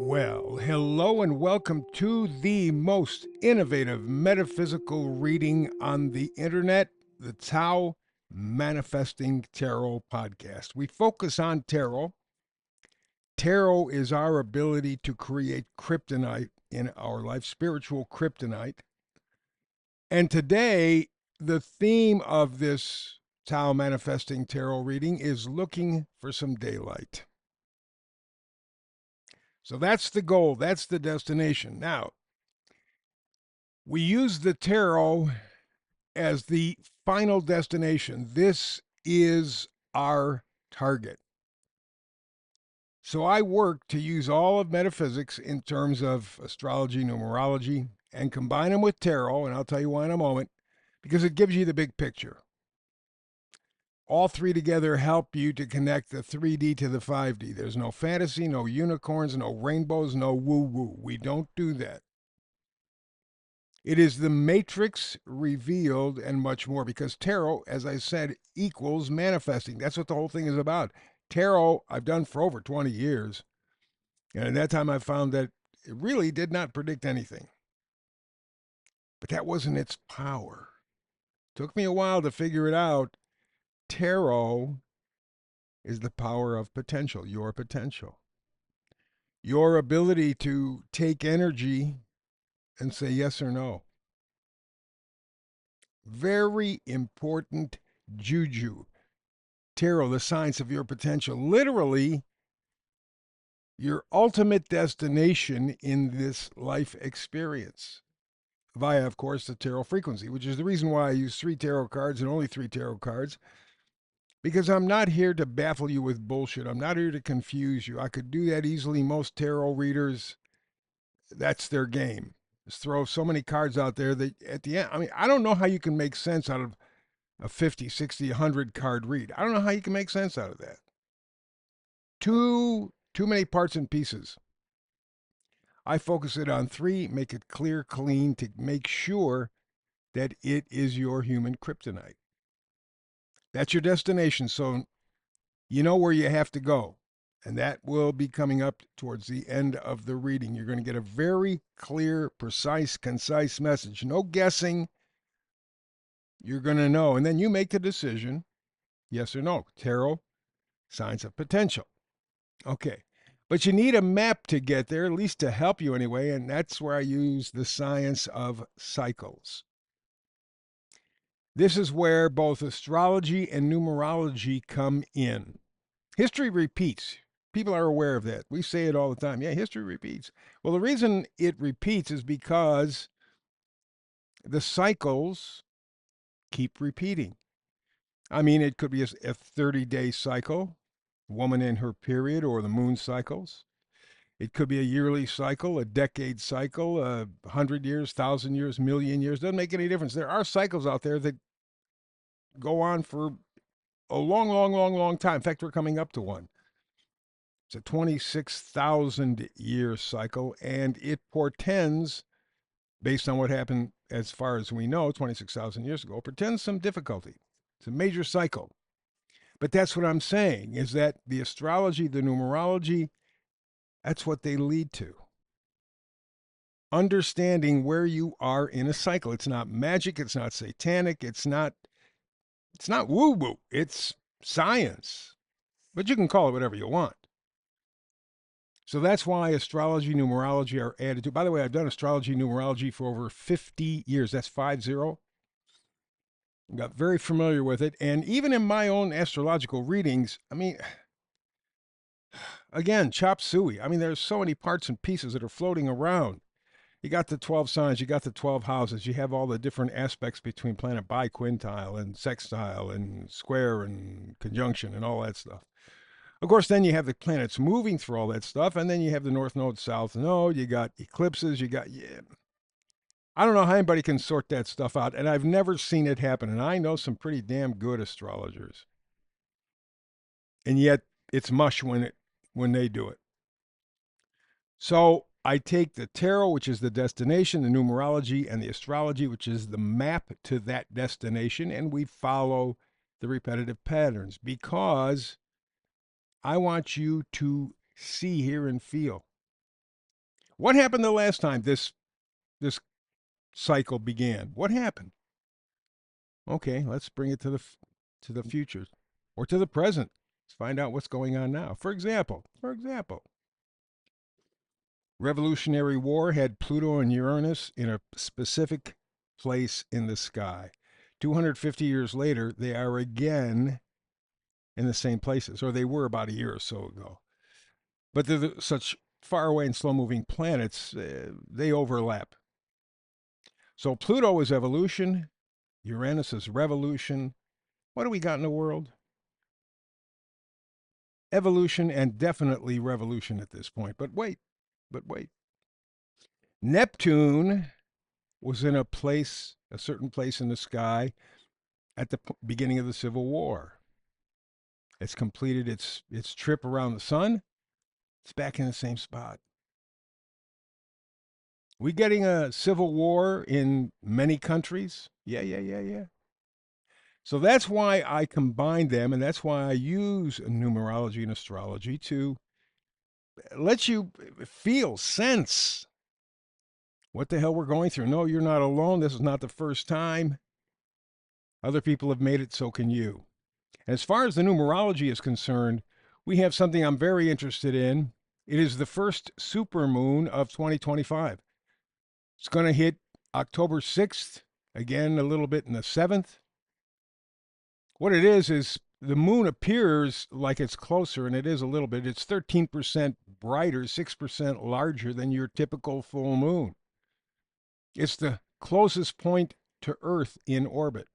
Well, hello and welcome to the most innovative metaphysical reading on the internet, the Tao Manifesting Tarot podcast. We focus on tarot. Tarot is our ability to create kryptonite in our life, spiritual kryptonite. And today, the theme of this Tao Manifesting Tarot reading is looking for some daylight. So that's the goal, that's the destination. Now, we use the tarot as the final destination. This is our target. So I work to use all of metaphysics in terms of astrology, numerology, and combine them with tarot, and I'll tell you why in a moment, because it gives you the big picture. All three together help you to connect the 3D to the 5D. There's no fantasy, no unicorns, no rainbows, no woo-woo. We don't do that. It is the matrix revealed and much more because tarot, as I said, equals manifesting. That's what the whole thing is about. Tarot, I've done for over 20 years. And at that time, I found that it really did not predict anything. But that wasn't its power. Took me a while to figure it out. Tarot is the power of potential, your potential. Your ability to take energy and say yes or no. Very important juju. Tarot, the science of your potential. Literally, your ultimate destination in this life experience. Via, of course, the tarot frequency, which is the reason why I use 3 tarot cards and only 3 tarot cards. Because I'm not here to baffle you with bullshit. I'm not here to confuse you. I could do that easily. Most tarot readers, that's their game. Just throw so many cards out there that at the end, I mean, I don't know how you can make sense out of a 50, 60, 100 card read. I don't know how you can make sense out of that. Too many parts and pieces. I focus it on 3, make it clear, clean, to make sure that it is your human kryptonite. That's your destination. So you know where you have to go. And that will be coming up towards the end of the reading. You're going to get a very clear, precise, concise message. No guessing. You're going to know. And then you make the decision, yes or no. Tarot, signs of potential. Okay. But you need a map to get there, at least to help you anyway. And that's where I use the science of cycles. This is where both astrology and numerology come in. History repeats. People are aware of that. We say it all the time. Yeah, history repeats. Well, the reason it repeats is because the cycles keep repeating. I mean, it could be a 30-day cycle, woman in her period, or the moon cycles. It could be a yearly cycle, a decade cycle, 100 years, 1,000 years, million years. Doesn't make any difference. There are cycles out there that go on for a long, long, long, long time. In fact, we're coming up to one. It's a 26,000 year cycle, and it portends, based on what happened as far as we know 26,000 years ago, portends some difficulty. It's a major cycle. But that's what I'm saying, is that the astrology, the numerology, that's what they lead to. Understanding where you are in a cycle. It's not magic, it's not satanic, it's not woo-woo, it's science. But you can call it whatever you want. So that's why astrology, numerology are added to. By the way, I've done astrology, numerology for over 50 years. That's 50. Got very familiar with it. And even in my own astrological readings, I mean, again, chop suey. I mean, there's so many parts and pieces that are floating around. You got the 12 signs, you got the 12 houses, you have all the different aspects between planet biquintile and sextile and square and conjunction and all that stuff. Of course, then you have the planets moving through all that stuff, and then you have the North Node, South Node, you got eclipses, you got, yeah. I don't know how anybody can sort that stuff out, and I've never seen it happen, and I know some pretty damn good astrologers. And yet, it's mush when they do it. So I take the tarot, which is the destination, the numerology, and the astrology, which is the map to that destination, and we follow the repetitive patterns because I want you to see, hear, and feel. What happened the last time this cycle began? What happened? Okay, let's bring it to the future or to the present. Let's find out what's going on now. For example, Revolutionary War had Pluto and Uranus in a specific place in the sky. 250 years later, they are again in the same places, or they were about a year or so ago. But they're such far away and slow moving planets, they overlap. So Pluto is evolution, Uranus is revolution. What do we got in the world? Evolution and definitely revolution at this point. But wait. Neptune was in a certain place in the sky at the beginning of the Civil War. It's completed its trip around the sun. It's back in the same spot. We getting a civil war in many countries? Yeah. So that's why I combine them, and that's why I use numerology and astrology to let you feel, sense what the hell we're going through. No, you're not alone. This is not the first time. Other people have made it, so can you. As far as the numerology is concerned, we have something I'm very interested in. It is the first supermoon of 2025. It's going to hit October 6th, again, a little bit in the 7th. What it is the moon appears like it's closer, and it is a little bit. It's 13% brighter, 6% larger than your typical full moon. It's the closest point to Earth in orbit.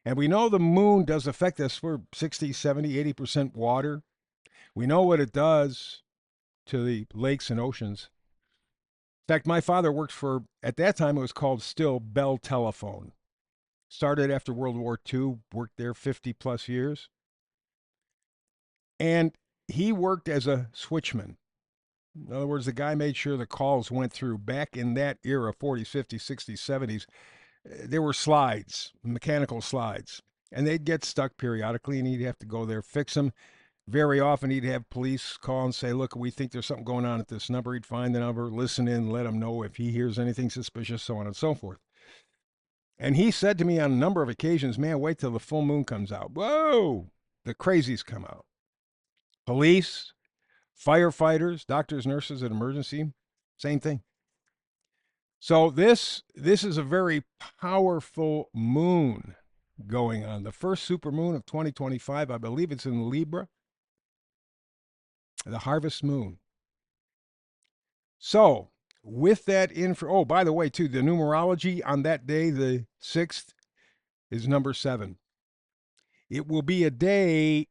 And we know the moon does affect us. We're 60, 70, 80% water. We know what it does to the lakes and oceans. In fact, my father worked for, at that time, it was called still Bell Telephone. Started after World War II, worked there 50 plus years. And he worked as a switchman. In other words, the guy made sure the calls went through. Back in that era, 40s, 50s, 60s, 70s, there were slides, mechanical slides, and they'd get stuck periodically, and he'd have to go there, fix them. Very often, he'd have police call and say, look, we think there's something going on at this number. He'd find the number, listen in, let him know if he hears anything suspicious, so on and so forth. And he said to me on a number of occasions, man, wait till the full moon comes out. Whoa, the crazies come out. Police, firefighters, doctors, nurses at emergency, same thing. So this is a very powerful moon going on. The first supermoon of 2025, I believe it's in Libra, the harvest moon. So with that info, oh, by the way, too, the numerology on that day, the 6th, is number 7. It will be a day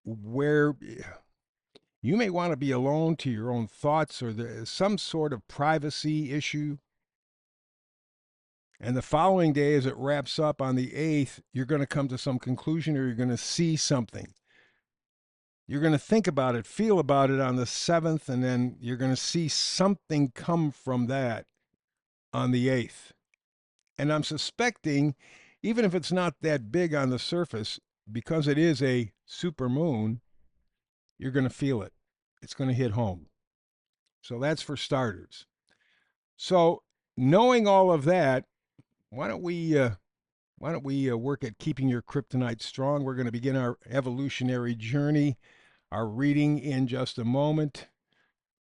where you may want to be alone to your own thoughts, or there's some sort of privacy issue. And the following day, as it wraps up on the 8th, you're going to come to some conclusion, or you're going to see something. You're going to think about it, feel about it on the 7th, and then you're going to see something come from that on the 8th. And I'm suspecting, even if it's not that big on the surface, because it is a super moon, you're going to feel it. It's going to hit home. So that's for starters. So knowing all of that, why don't we work at keeping your kryptonite strong? We're going to begin our evolutionary journey, our reading in just a moment.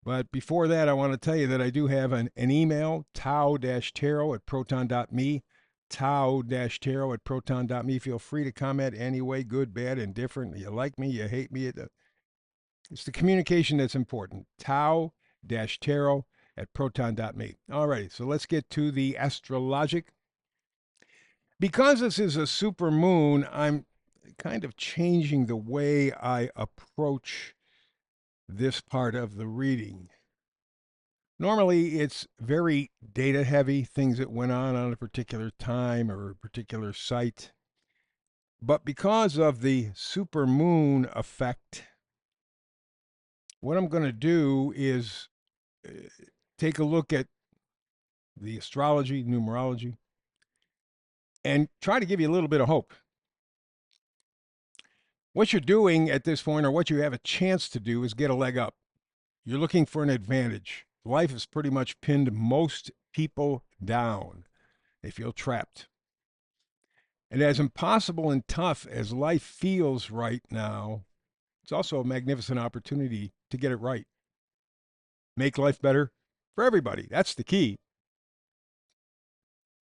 But before that, I want to tell you that I do have an email, tau-tarot at proton.me, tau-tarot at proton.me. Feel free to comment any way, good, bad, indifferent. You like me, you hate me. It's the communication that's important. Tau-tarot at proton.me. All right, so let's get to the astrologic. Because this is a super moon, I'm kind of changing the way I approach this part of the reading. Normally, it's very data heavy, things that went on a particular time or a particular site. But because of the super moon effect, what I'm going to do is take a look at the astrology, numerology, and try to give you a little bit of hope. What you're doing at this point, or what you have a chance to do, is get a leg up. You're looking for an advantage. life has pretty much pinned most people down. They feel trapped. And as impossible and tough as life feels right now, it's also a magnificent opportunity to get it right. Make life better for everybody. That's the key.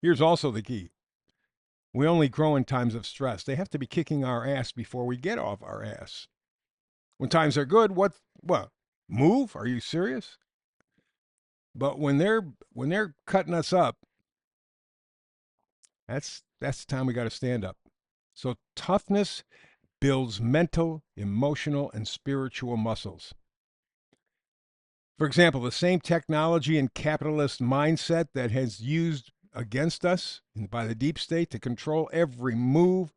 Here's also the key. We only grow in times of stress. They have to be kicking our ass before we get off our ass. When times are good, what move? Are you serious? But when they're cutting us up, that's the time we got to stand up. So toughness builds mental, emotional, and spiritual muscles. For example, the same technology and capitalist mindset that has used against us by the deep state to control every move,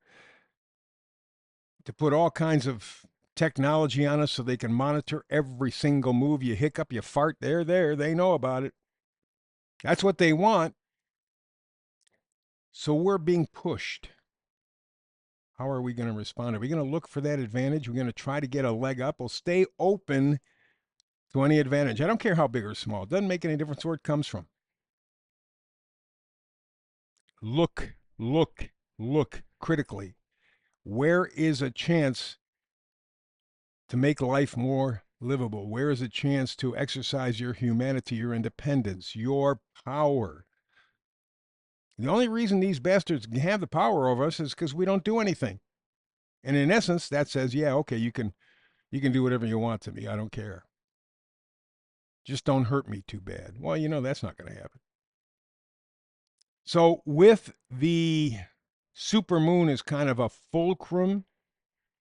to put all kinds of technology on us so they can monitor every single move. You hiccup, you fart, they're there, they know about it. That's what they want. So we're being pushed. How are we going to respond? Are we going to look for that advantage? We're going to try to get a leg up. We'll stay open to any advantage. I don't care how big or small. It doesn't make any difference where it comes from. Look critically. Where is a chance to make life more livable? Where is a chance to exercise your humanity, your independence, your power? The only reason these bastards have the power over us is because we don't do anything. And in essence, that says, yeah, okay, you can do whatever you want to me. I don't care. Just don't hurt me too bad. Well, that's not going to happen. So with the supermoon as kind of a fulcrum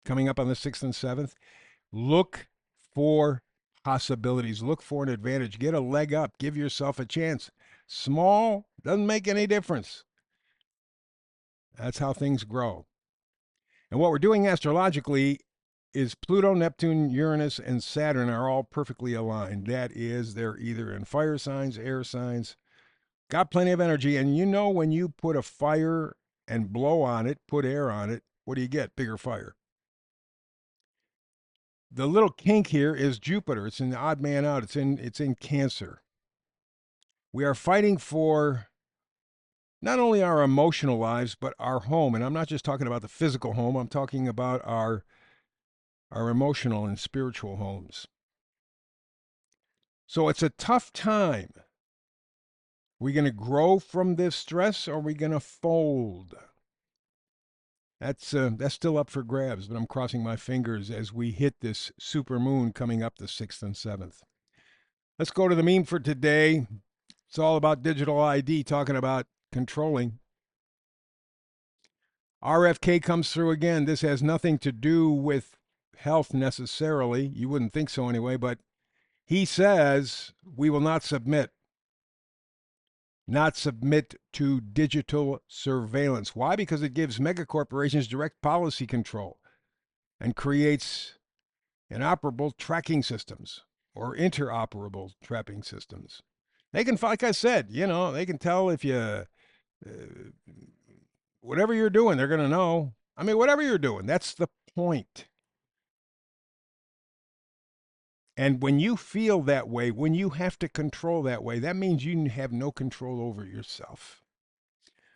coming up on the 6th and 7th, look for possibilities. Look for an advantage. Get a leg up. Give yourself a chance. Small doesn't make any difference. That's how things grow. And what we're doing astrologically is Pluto, Neptune, Uranus, and Saturn are all perfectly aligned. That is, they're either in fire signs, air signs, got plenty of energy. And when you put a fire and blow on it, put air on it, what do you get? Bigger fire. The little kink here is Jupiter. It's an odd man out. It's in Cancer. We are fighting for not only our emotional lives, but our home. And I'm not just talking about the physical home. I'm talking about our emotional and spiritual homes. So it's a tough time. Are we going to grow from this stress, or are we going to fold? That's still up for grabs, but I'm crossing my fingers as we hit this super moon coming up the 6th and 7th. Let's go to the meme for today. It's all about digital ID, talking about controlling. RFK comes through again. This has nothing to do with health necessarily. You wouldn't think so anyway, but he says we will not submit to digital surveillance. Why? Because it gives megacorporations direct policy control and creates inoperable tracking systems or interoperable tracking systems. They can, like I said, they can tell if you, whatever you're doing, they're going to know. I mean, whatever you're doing, that's the point. And when you feel that way, when you have to control that way, that means you have no control over yourself.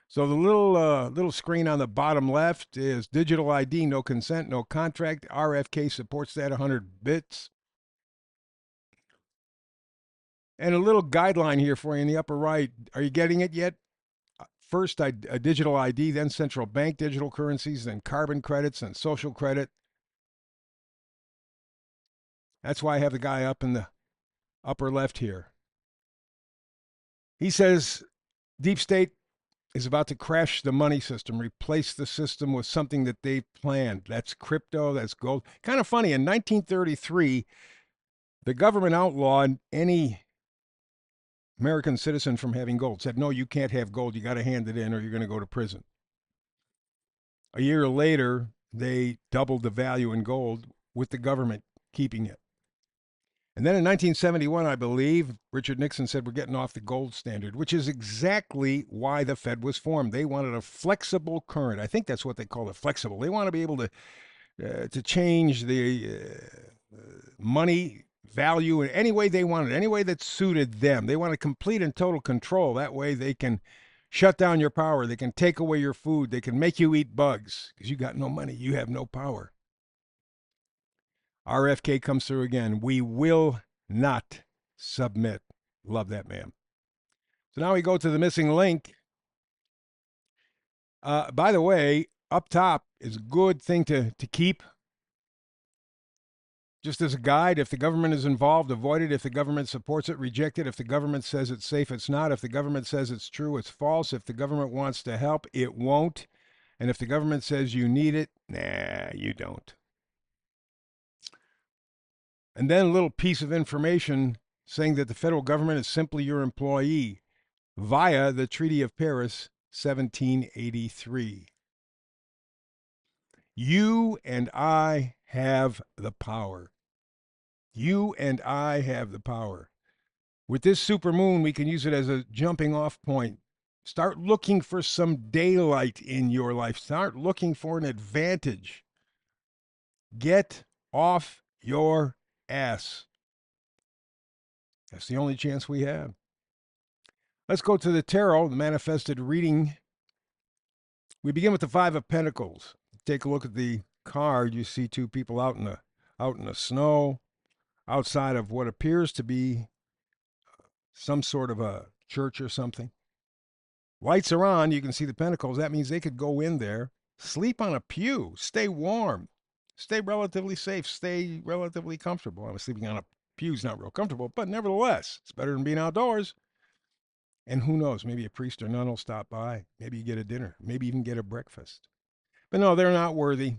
So the little screen on the bottom left is digital ID, no consent, no contract. RFK supports that 100 bits. And a little guideline here for you in the upper right. Are you getting it yet? First, a digital ID, then central bank digital currencies, then carbon credits and social credit. That's why I have the guy up in the upper left here. He says deep state is about to crash the money system, replace the system with something that they've planned. That's crypto, that's gold. Kind of funny, in 1933, the government outlawed any American citizen from having gold. Said, no, you can't have gold. You got to hand it in or you're going to go to prison. A year later, they doubled the value in gold with the government keeping it. And then in 1971, I believe, Richard Nixon said we're getting off the gold standard, which is exactly why the Fed was formed. They wanted a flexible current. I think that's what they call it, flexible. They want to be able to change the money value in any way they want it, any way that suited them. They want complete and total control. That way they can shut down your power. They can take away your food. They can make you eat bugs because you got no money. You have no power. RFK comes through again. We will not submit. Love that man. So now we go to the missing link. By the way, up top is a good thing to keep. Just as a guide, if the government is involved, avoid it. If the government supports it, reject it. If the government says it's safe, it's not. If the government says it's true, it's false. If the government wants to help, it won't. And if the government says you need it, nah, you don't. And then a little piece of information saying that the federal government is simply your employee via the Treaty of Paris, 1783. You and I have the power. You and I have the power. With this supermoon, we can use it as a jumping off point. Start looking for some daylight in your life. Start looking for an advantage. Get off your ass. That's the only chance we have. Let's go to the tarot, the manifested reading. We begin with the Five of Pentacles. Take a look at the card. You see two people out in the snow, outside of what appears to be some sort of a church or something. Lights are on. You can see the pentacles. That means they could go in there, sleep on a pew, stay warm, stay relatively safe, stay relatively comfortable. I was sleeping on a pew's not real comfortable, but nevertheless, it's better than being outdoors. And who knows, maybe a priest or nun will stop by. Maybe you get a dinner, maybe even get a breakfast. But no, they're not worthy.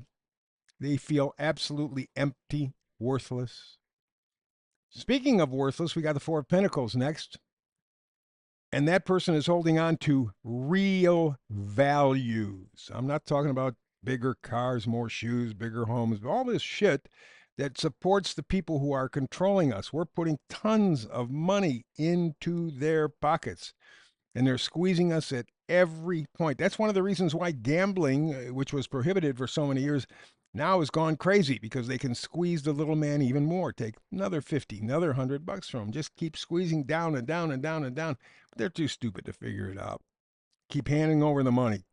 They feel absolutely empty, worthless. Speaking of worthless, we got the Four of Pentacles next. And that person is holding on to real values. I'm not talking about bigger cars, more shoes, bigger homes, all this shit that supports the people who are controlling us. We're putting tons of money into their pockets, and they're squeezing us at every point. That's one of the reasons why gambling, which was prohibited for so many years, now has gone crazy, because they can squeeze the little man even more. Take another 50, another $100 from him. Just keep squeezing down and down and down and down. But they're too stupid to figure it out. Keep handing over the money.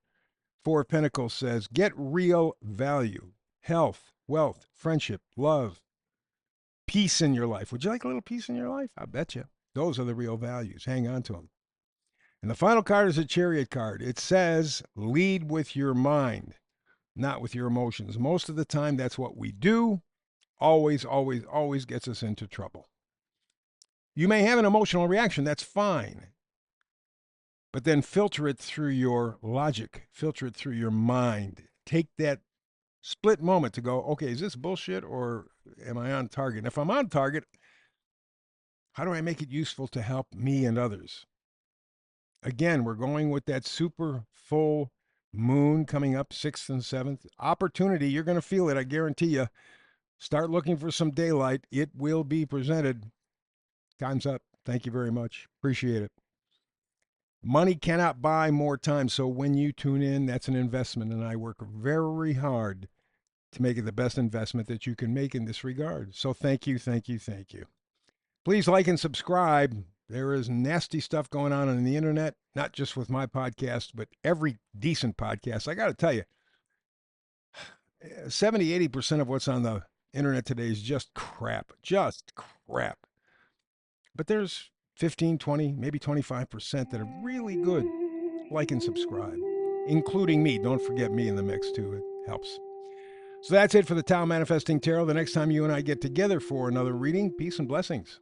Four of Pentacles says, get real value, health, wealth, friendship, love, peace in your life. Would you like a little peace in your life? I bet you. Those are the real values. Hang on to them. And the final card is a Chariot card. It says, lead with your mind, not with your emotions. Most of the time, that's what we do. Always, always, always gets us into trouble. You may have an emotional reaction. That's fine. But then filter it through your logic. Filter it through your mind. Take that split moment to go, okay, is this bullshit or am I on target? And if I'm on target, how do I make it useful to help me and others? Again, we're going with that super full moon coming up 6th and 7th. Opportunity, you're going to feel it, I guarantee you. Start looking for some daylight. It will be presented. Time's up. Thank you very much. Appreciate it. Money cannot buy more time, so when you tune in, that's an investment, and I work very hard to make it the best investment that you can make in this regard. So thank you, thank you, thank you. Please like and subscribe. There is nasty stuff going on the internet, not just with my podcast, but every decent podcast. I got to tell you, 70, 80% of what's on the internet today is just crap, But there's 15, 20, maybe 25% that are really good. Like and subscribe, including me. Don't forget me in the mix, too. It helps. So that's it for the Tao Manifesting Tarot. The next time you and I get together for another reading, peace and blessings.